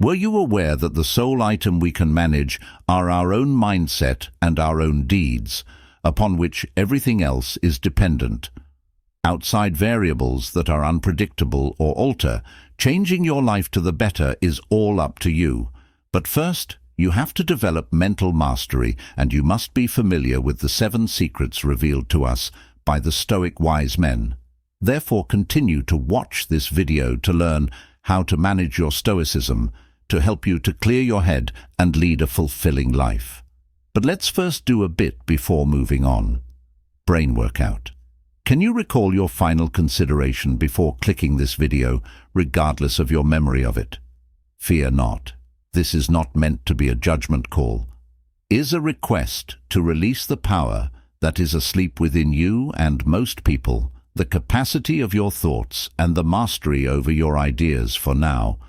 Were you aware that the sole item we can manage are our own mindset and our own deeds, upon which everything else is dependent? Outside variables that are unpredictable or alter, changing your life to the better is all up to you. But first, you have to develop mental mastery, and you must be familiar with the 7 secrets revealed to us by the Stoic wise men. Therefore, continue to watch this video to learn how to manage your Stoicism, to help you to clear your head and lead a fulfilling life. But let's first do a bit before moving on. Brain workout. Can you recall your final consideration before clicking this video, regardless of your memory of it? Fear not. This is not meant to be a judgment call. It is a request to release the power that is asleep within you and most people, the capacity of your thoughts and the mastery over your ideas for now.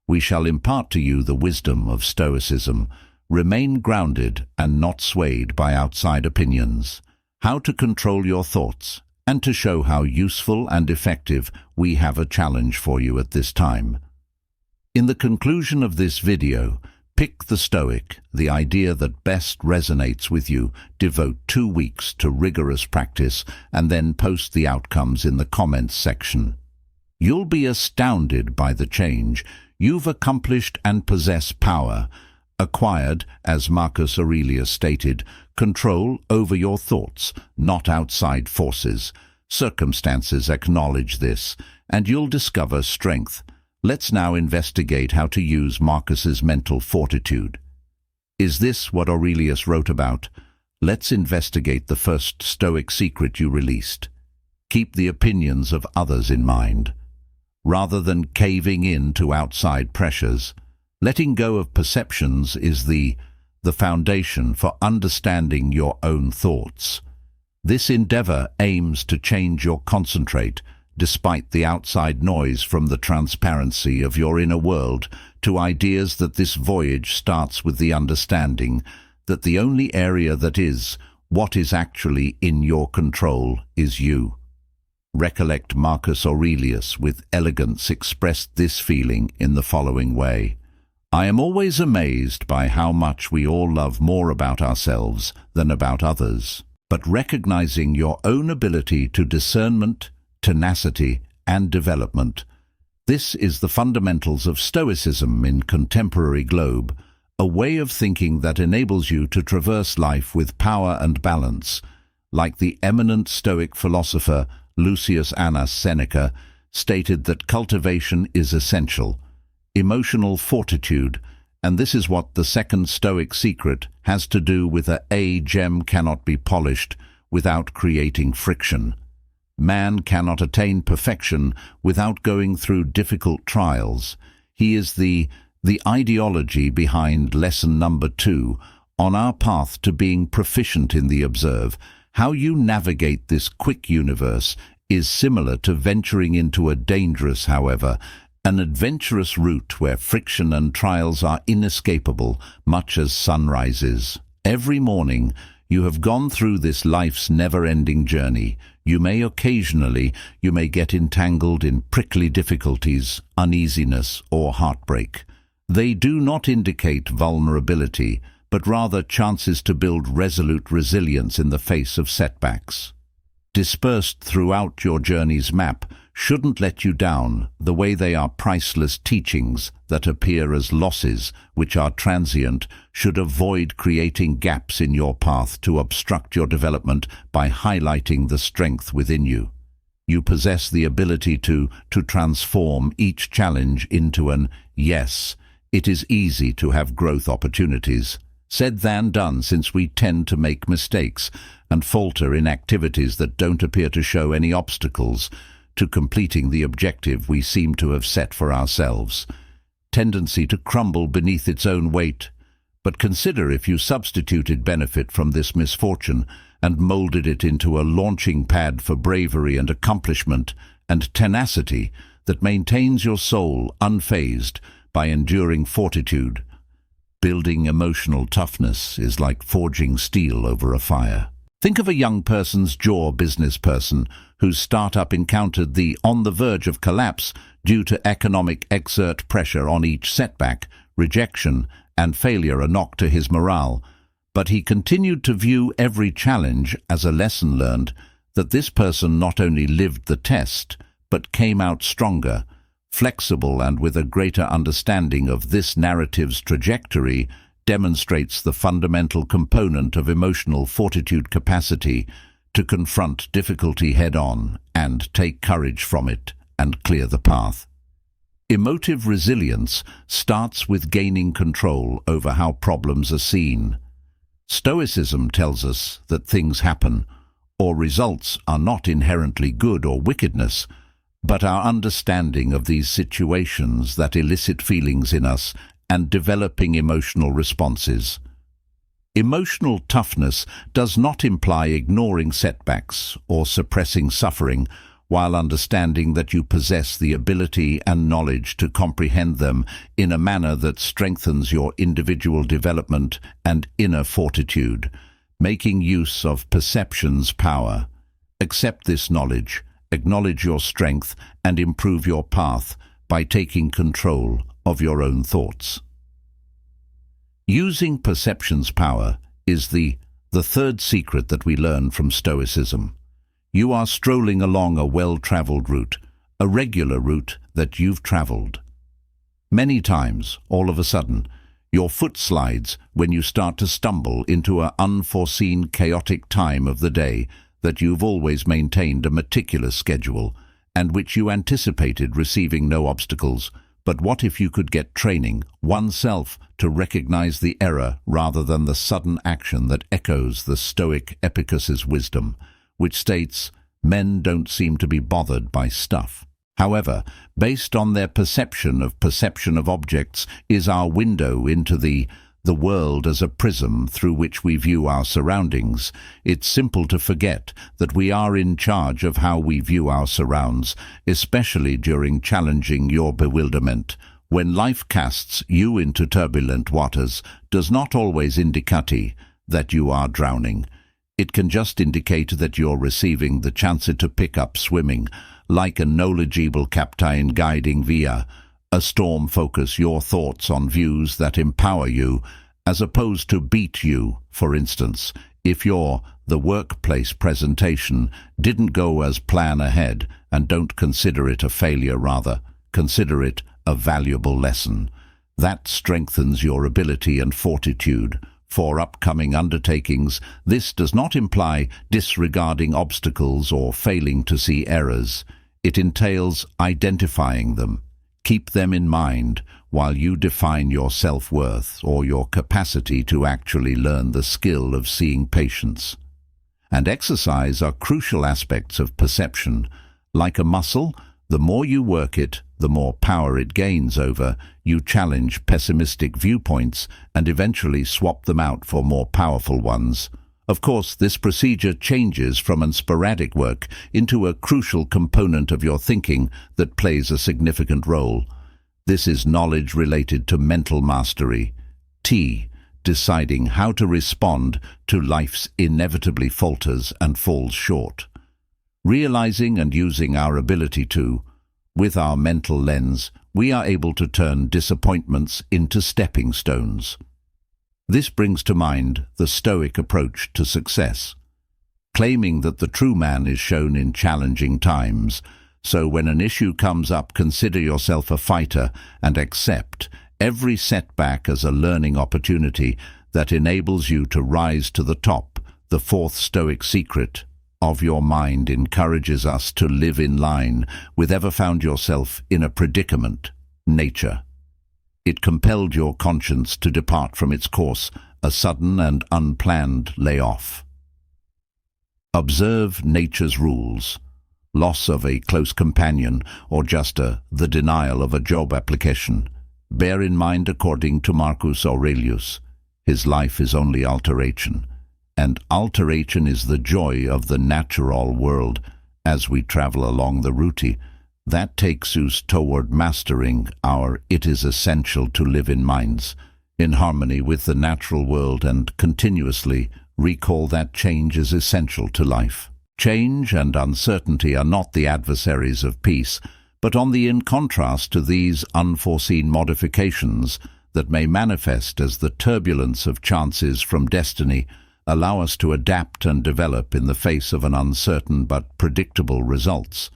We shall impart to you the wisdom of Stoicism. Remain grounded and not swayed by outside opinions. How to control your thoughts, and to show how useful and effective, we have a challenge for you at this time. In the conclusion of this video, pick the Stoic, the idea that best resonates with you, devote 2 weeks to rigorous practice, and then post the outcomes in the comments section. You'll be astounded by the change. You've accomplished and possess power, acquired, as Marcus Aurelius stated, control over your thoughts, not outside forces. Circumstances acknowledge this, and you'll discover strength. Let's now investigate how to use Marcus's mental fortitude. Is this what Aurelius wrote about? Let's investigate the first Stoic secret you released. Keep the opinions of others in mind. Rather than caving in to outside pressures, letting go of perceptions is the foundation for understanding your own thoughts. This endeavor aims to change your concentrate, despite the outside noise, from the transparency of your inner world to ideas that this voyage starts with the understanding that the only area that is, what is actually in your control, is you. Recollect Marcus Aurelius with elegance expressed this feeling in the following way. I am always amazed by how much we all love more about ourselves than about others. But recognizing your own ability to discernment, tenacity, and development, this is the fundamentals of Stoicism in contemporary globe, a way of thinking that enables you to traverse life with power and balance. Like the eminent Stoic philosopher Lucius Annus Seneca stated that cultivation is essential, emotional fortitude, and this is what the second Stoic secret has to do with a gem cannot be polished without creating friction. Man cannot attain perfection without going through difficult trials. He is the ideology behind lesson number 2 on our path to being proficient in the observe. How you navigate this quick universe is similar to venturing into a dangerous, however, an adventurous route where friction and trials are inescapable, much as sunrises. Every morning, you have gone through this life's never-ending journey. You may get entangled in prickly difficulties, uneasiness, or heartbreak. They do not indicate vulnerability, but rather chances to build resolute resilience in the face of setbacks. Dispersed throughout your journey's map shouldn't let you down, the way they are priceless teachings that appear as losses, which are transient, should avoid creating gaps in your path to obstruct your development by highlighting the strength within you. You possess the ability to transform each challenge into an yes. It is easy to have growth opportunities. Said than done, since we tend to make mistakes and falter in activities that don't appear to show any obstacles to completing the objective we seem to have set for ourselves. Tendency to crumble beneath its own weight. But consider if you substituted benefit from this misfortune and molded it into a launching pad for bravery and accomplishment and tenacity that maintains your soul unfazed by enduring fortitude. Building emotional toughness is like forging steel over a fire. Think of a young person's business person whose startup encountered the on the verge of collapse due to economic exert pressure on each setback. rejection, and failure a knock to his morale, but he continued to view every challenge as a lesson learned, that this person not only lived the test, but came out stronger, flexible, and with a greater understanding of this narrative's trajectory demonstrates the fundamental component of emotional fortitude, capacity to confront difficulty head-on and take courage from it and clear the path. Emotive resilience starts with gaining control over how problems are seen. Stoicism tells us that things happen, or results are not inherently good or wickedness, but our understanding of these situations that elicit feelings in us and developing emotional responses. Emotional toughness does not imply ignoring setbacks or suppressing suffering, while understanding that you possess the ability and knowledge to comprehend them in a manner that strengthens your individual development and inner fortitude, making use of perception's power. Accept this knowledge, acknowledge your strength, and improve your path by taking control of your own thoughts. Using perception's power is the third secret that we learn from Stoicism. You are strolling along a well-traveled route, a regular route that you've traveled. Many times, all of a sudden, your foot slides when you start to stumble into an unforeseen, chaotic time of the day that you've always maintained a meticulous schedule, and which you anticipated receiving no obstacles. But what if you could get training oneself to recognize the error rather than the sudden action that echoes the Stoic Epicurus's wisdom, which states, "Men don't seem to be bothered by stuff. However, based on their perception of objects is our window into the world as a prism through which we view our surroundings. It's simple to forget that we are in charge of how we view our surrounds, especially during challenging your bewilderment. When life casts you into turbulent waters, does not always indicate that you are drowning. It can just indicate that you're receiving the chance to pick up swimming, like a knowledgeable captain guiding via a storm. Focus your thoughts on views that empower you, as opposed to beat you. For instance, if the workplace presentation didn't go as planned ahead, and don't consider it a failure, rather, consider it a valuable lesson. That strengthens your ability and fortitude for upcoming undertakings. This does not imply disregarding obstacles or failing to see errors. It entails identifying them. Keep them in mind while you define your self-worth or your capacity to actually learn the skill of seeing patience. And exercise are crucial aspects of perception. Like a muscle, the more you work it, the more power it gains over. You challenge pessimistic viewpoints and eventually swap them out for more powerful ones. Of course, this procedure changes from an sporadic work into a crucial component of your thinking that plays a significant role. This is knowledge related to mental mastery. Deciding how to respond to life's inevitably falters and falls short. Realizing and using our ability to, with our mental lens, we are able to turn disappointments into stepping stones. This brings to mind the Stoic approach to success, claiming that the true man is shown in challenging times. So when an issue comes up, consider yourself a fighter and accept every setback as a learning opportunity that enables you to rise to the top. The fourth Stoic secret of your mind encourages us to live in line with ever found yourself in a predicament, nature. It compelled your conscience to depart from its course, a sudden and unplanned layoff. Observe nature's rules. Loss of a close companion, or just the denial of a job application. Bear in mind, according to Marcus Aurelius, his life is only alteration, and alteration is the joy of the natural world. As we travel along the route that takes us toward mastering it is essential to live in minds in harmony with the natural world and continuously recall that change is essential to life. Change and uncertainty are not the adversaries of peace, but in contrast to these unforeseen modifications, that may manifest as the turbulence of chances from destiny allow us to adapt and develop in the face of an uncertain but predictable results.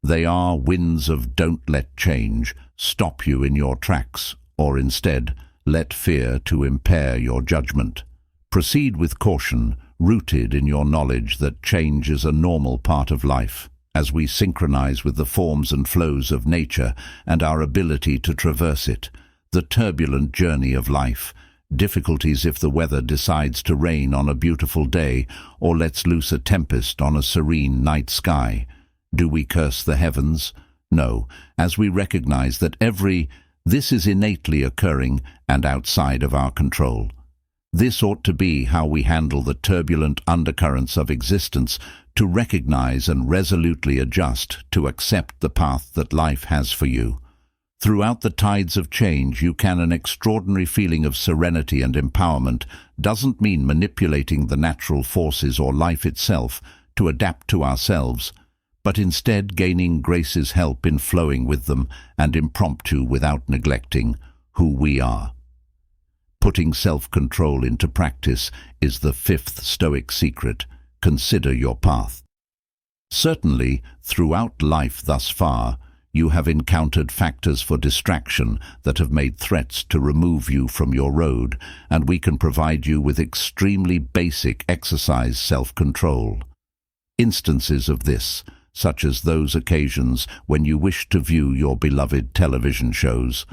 They are winds of don't let change stop you in your tracks, or instead let fear to impair your judgment. Proceed with caution, rooted in your knowledge that change is a normal part of life, as we synchronize with the forms and flows of nature and our ability to traverse it. The turbulent journey of life, difficulties if the weather decides to rain on a beautiful day or lets loose a tempest on a serene night sky. Do we curse the heavens? No, as we recognize that this is innately occurring and outside of our control. This ought to be how we handle the turbulent undercurrents of existence, to recognize and resolutely adjust to accept the path that life has for you. Throughout the tides of change, an extraordinary feeling of serenity and empowerment doesn't mean manipulating the natural forces or life itself to adapt to ourselves, but instead gaining grace's help in flowing with them and impromptu without neglecting who we are. Putting self-control into practice is the fifth Stoic secret. Consider your path. Certainly, throughout life thus far, you have encountered factors for distraction that have made threats to remove you from your road, and we can provide you with extremely basic exercise self-control. Instances of this, such as those occasions when you wish to view your beloved television shows,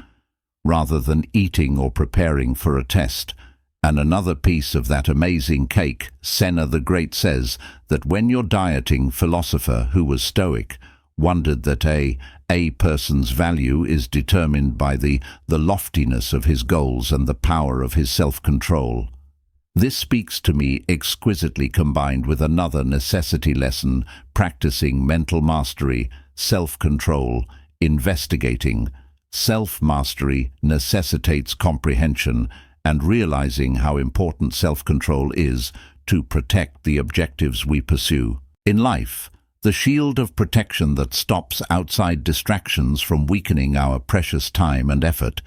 rather than eating or preparing for a test. And another piece of that amazing cake, Senna the Great says that when your dieting philosopher, who was Stoic, wondered that a person's value is determined by the loftiness of his goals and the power of his self-control. This speaks to me exquisitely, combined with another necessity lesson: practicing mental mastery, self-control, investigating. Self-mastery necessitates comprehension and realizing how important self-control is to protect the objectives we pursue. In life, the shield of protection that stops outside distractions from weakening our precious time and effort.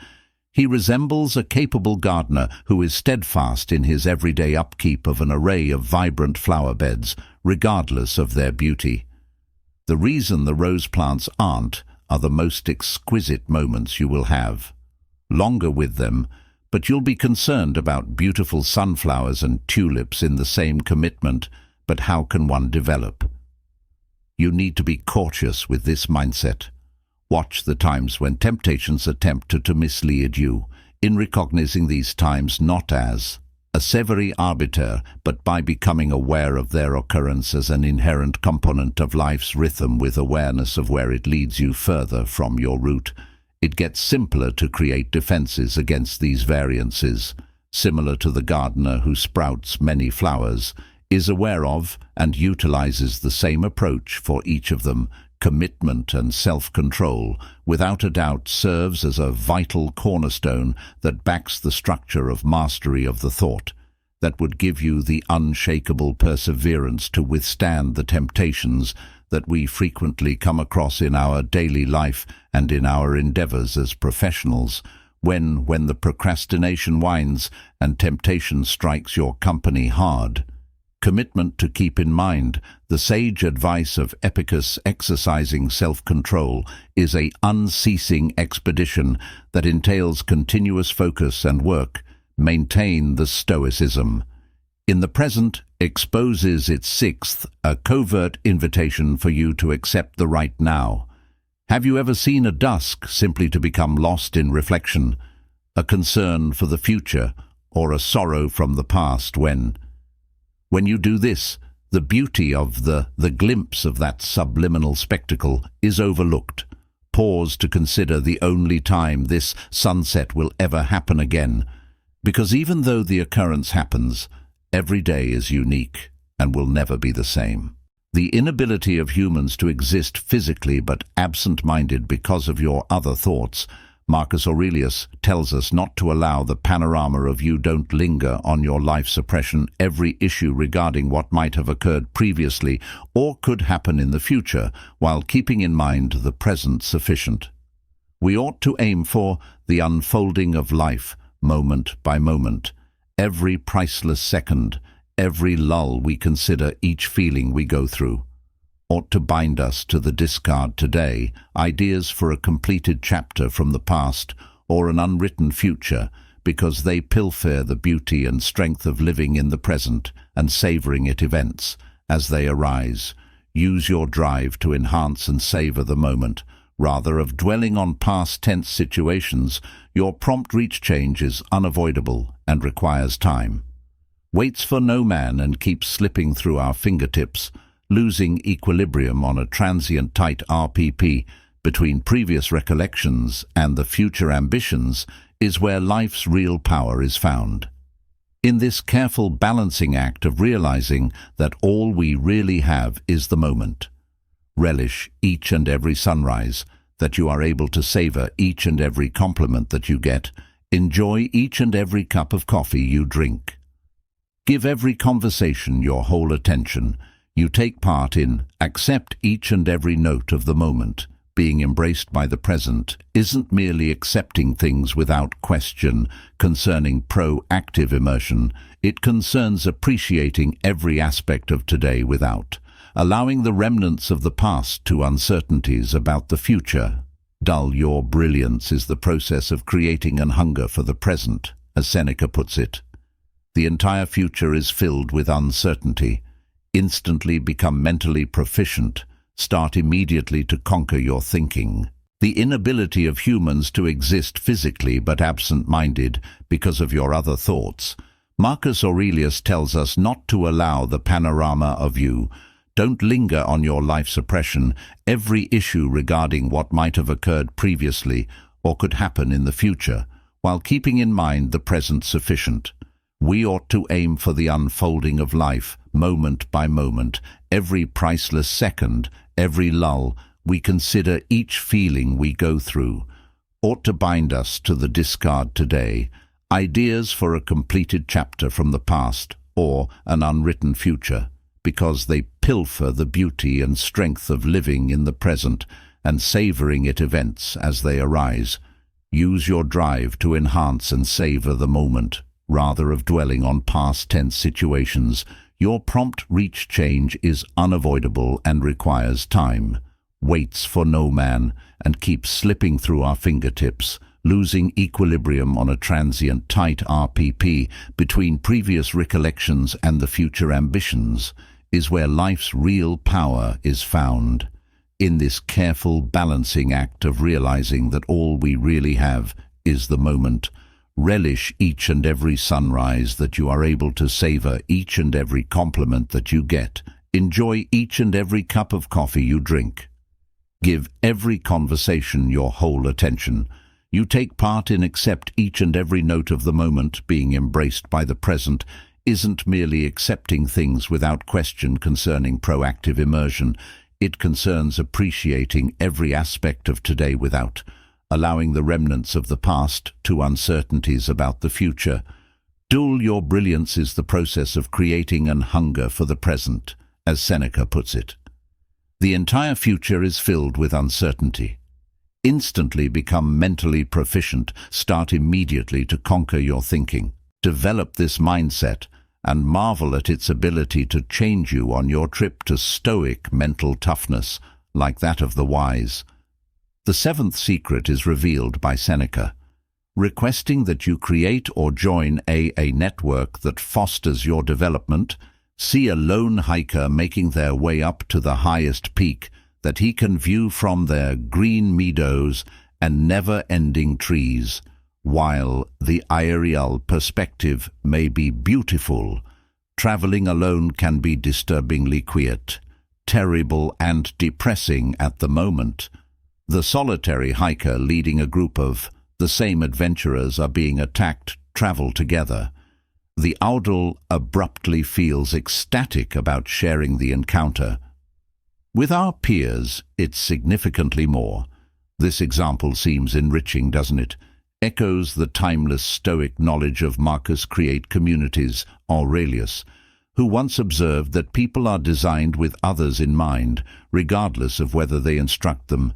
He resembles a capable gardener who is steadfast in his everyday upkeep of an array of vibrant flower beds, regardless of their beauty. The reason the rose plants are the most exquisite moments you will have. Longer with them, but you'll be concerned about beautiful sunflowers and tulips in the same commitment. But how can one develop? You need to be cautious with this mindset. Watch the times when temptations attempt to mislead you, in recognizing these times not as a severe arbiter, but by becoming aware of their occurrence as an inherent component of life's rhythm, with awareness of where it leads you further from your route. It gets simpler to create defenses against these variances, similar to the gardener who sprouts many flowers, is aware of and utilizes the same approach for each of them. Commitment and self-control, without a doubt, serves as a vital cornerstone that backs the structure of mastery of the thought, that would give you the unshakable perseverance to withstand the temptations that we frequently come across in our daily life and in our endeavors as professionals, when the procrastination winds and temptation strikes your company hard. Commitment to keep in mind the sage advice of Epicus: exercising self-control is an unceasing expedition that entails continuous focus and work. Maintain the Stoicism. In the present exposes its sixth, a covert invitation for you to accept the right now. Have you ever seen a dusk simply to become lost in reflection, a concern for the future, or a sorrow from the past? When you do this, the beauty of the glimpse of that subliminal spectacle is overlooked. Pause to consider the only time this sunset will ever happen again, because even though the occurrence happens, every day is unique and will never be the same. The inability of humans to exist physically but absent-minded because of your other thoughts. Marcus Aurelius tells us not to allow the panorama of you don't linger on your life suppression every issue regarding what might have occurred previously or could happen in the future, while keeping in mind the present sufficient. We ought to aim for the unfolding of life moment by moment. Every priceless second, every lull we consider, each feeling we go through, ought to bind us to the discard today, ideas for a completed chapter from the past or an unwritten future, because they pilfer the beauty and strength of living in the present and savoring it events as they arise. Use your drive to enhance and savor the moment, rather of dwelling on past tense situations. Your prompt reach change is unavoidable and requires time. Waits for no man and keeps slipping through our fingertips, losing equilibrium on a transient tight RPP between previous recollections and the future ambitions is where life's real power is found. In this careful balancing act of realizing that all we really have is the moment. Relish each and every sunrise, that you are able to savor each and every compliment that you get. Enjoy each and every cup of coffee you drink. Give every conversation your whole attention. You take part in. Accept each and every note of the moment. Being embraced by the present isn't merely accepting things without question concerning proactive immersion. It concerns appreciating every aspect of today without allowing the remnants of the past to uncertainties about the future. Dull your brilliance is the process of creating an hunger for the present, as Seneca puts it. The entire future is filled with uncertainty. Instantly become mentally proficient. Start immediately to conquer your thinking. The inability of humans to exist physically but absent-minded because of your other thoughts. Marcus Aurelius tells us not to allow the panorama of you. Don't linger on your life's oppression, every issue regarding what might have occurred previously or could happen in the future, while keeping in mind the present sufficient. We ought to aim for the unfolding of life, moment by moment, every priceless second, every lull we consider, each feeling we go through, ought to bind us to the discard today, ideas for a completed chapter from the past or an unwritten future, because they pilfer the beauty and strength of living in the present and savoring it events as they arise. Use your drive to enhance and savor the moment, rather of dwelling on past tense situations. Your prompt reach change is unavoidable and requires time. Waits for no man and keeps slipping through our fingertips, losing equilibrium on a transient tight RPP between previous recollections and the future ambitions, is where life's real power is found. In this careful balancing act of realizing that all we really have is the moment. Relish each and every sunrise, that you are able to savor each and every compliment that you get. Enjoy each and every cup of coffee you drink. Give every conversation your whole attention. You take part in. Accept each and every note of the moment. Being embraced by the present isn't merely accepting things without question concerning proactive immersion. It concerns appreciating every aspect of today without allowing the remnants of the past to uncertainties about the future. Dull your brilliance is the process of creating an hunger for the present, as Seneca puts it. The entire future is filled with uncertainty. Instantly become mentally proficient. Start immediately to conquer your thinking. Develop this mindset and marvel at its ability to change you on your trip to Stoic mental toughness, like that of the wise. The seventh secret is revealed by Seneca, requesting that you create or join a network that fosters your development. See a lone hiker making their way up to the highest peak that he can view from their green meadows and never-ending trees. While the aerial perspective may be beautiful, traveling alone can be disturbingly quiet, terrible and depressing at the moment. The solitary hiker leading a group of the same adventurers are being attacked travel together. The owl abruptly feels ecstatic about sharing the encounter. With our peers, it's significantly more. This example seems enriching, doesn't it? Echoes the timeless Stoic knowledge of Marcus create communities, Aurelius, who once observed that people are designed with others in mind, regardless of whether they instruct them.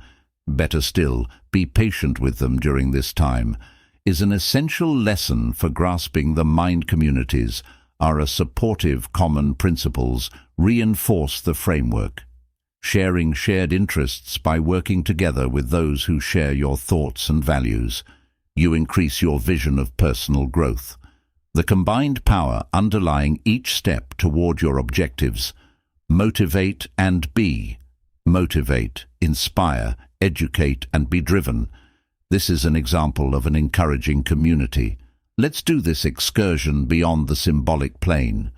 Better still, be patient with them during this time. is an essential lesson for grasping the mind communities are a supportive common principles reinforce the framework. Sharing shared interests by working together with those who share your thoughts and values, you increase your vision of personal growth. The combined power underlying each step toward your objectives, motivate and be. Motivate, inspire, educate and be driven. This is an example of an encouraging community. Let's do this excursion beyond the symbolic plane.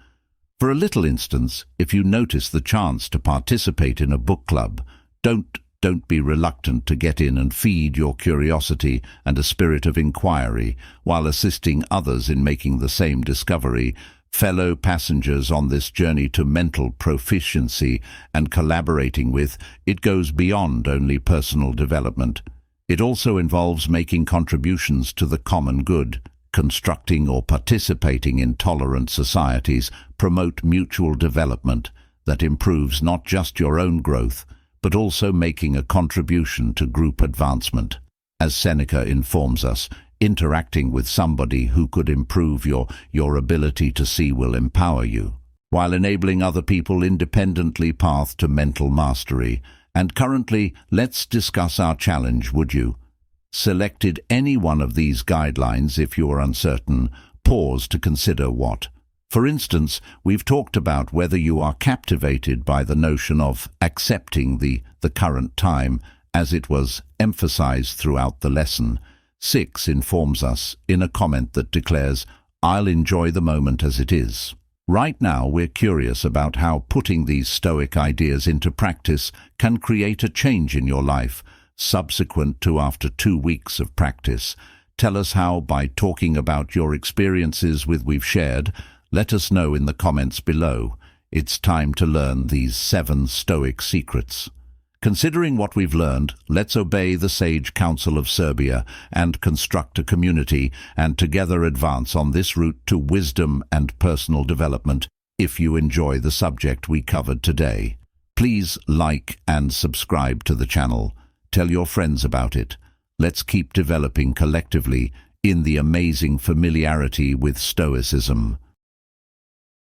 For a little instance, if you notice the chance to participate in a book club, don't be reluctant to get in and feed your curiosity and a spirit of inquiry while assisting others in making the same discovery. Fellow passengers on this journey to mental proficiency and collaborating with, it goes beyond only personal development. It also involves making contributions to the common good. Constructing or participating in tolerant societies promote mutual development that improves not just your own growth, but also making a contribution to group advancement. As Seneca informs us, interacting with somebody who could improve your ability to see will empower you, while enabling other people independently path to mental mastery. And currently, let's discuss our challenge, would you? Selected any one of these guidelines if you are uncertain, pause to consider what. For instance, we've talked about whether you are captivated by the notion of accepting the current time, as it was emphasized throughout the lesson. 6 informs us in a comment that declares, "I'll enjoy the moment as it is." Right now, we're curious about how putting these Stoic ideas into practice can create a change in your life, subsequent to after 2 weeks of practice. Tell us how by talking about your experiences with we've shared. Let us know in the comments below. It's time to learn these 7 Stoic secrets. Considering what we've learned, let's obey the sage counsel of Serbia and construct a community and together advance on this route to wisdom and personal development. If you enjoy the subject we covered today, please like and subscribe to the channel. Tell your friends about it. Let's keep developing collectively in the amazing familiarity with Stoicism.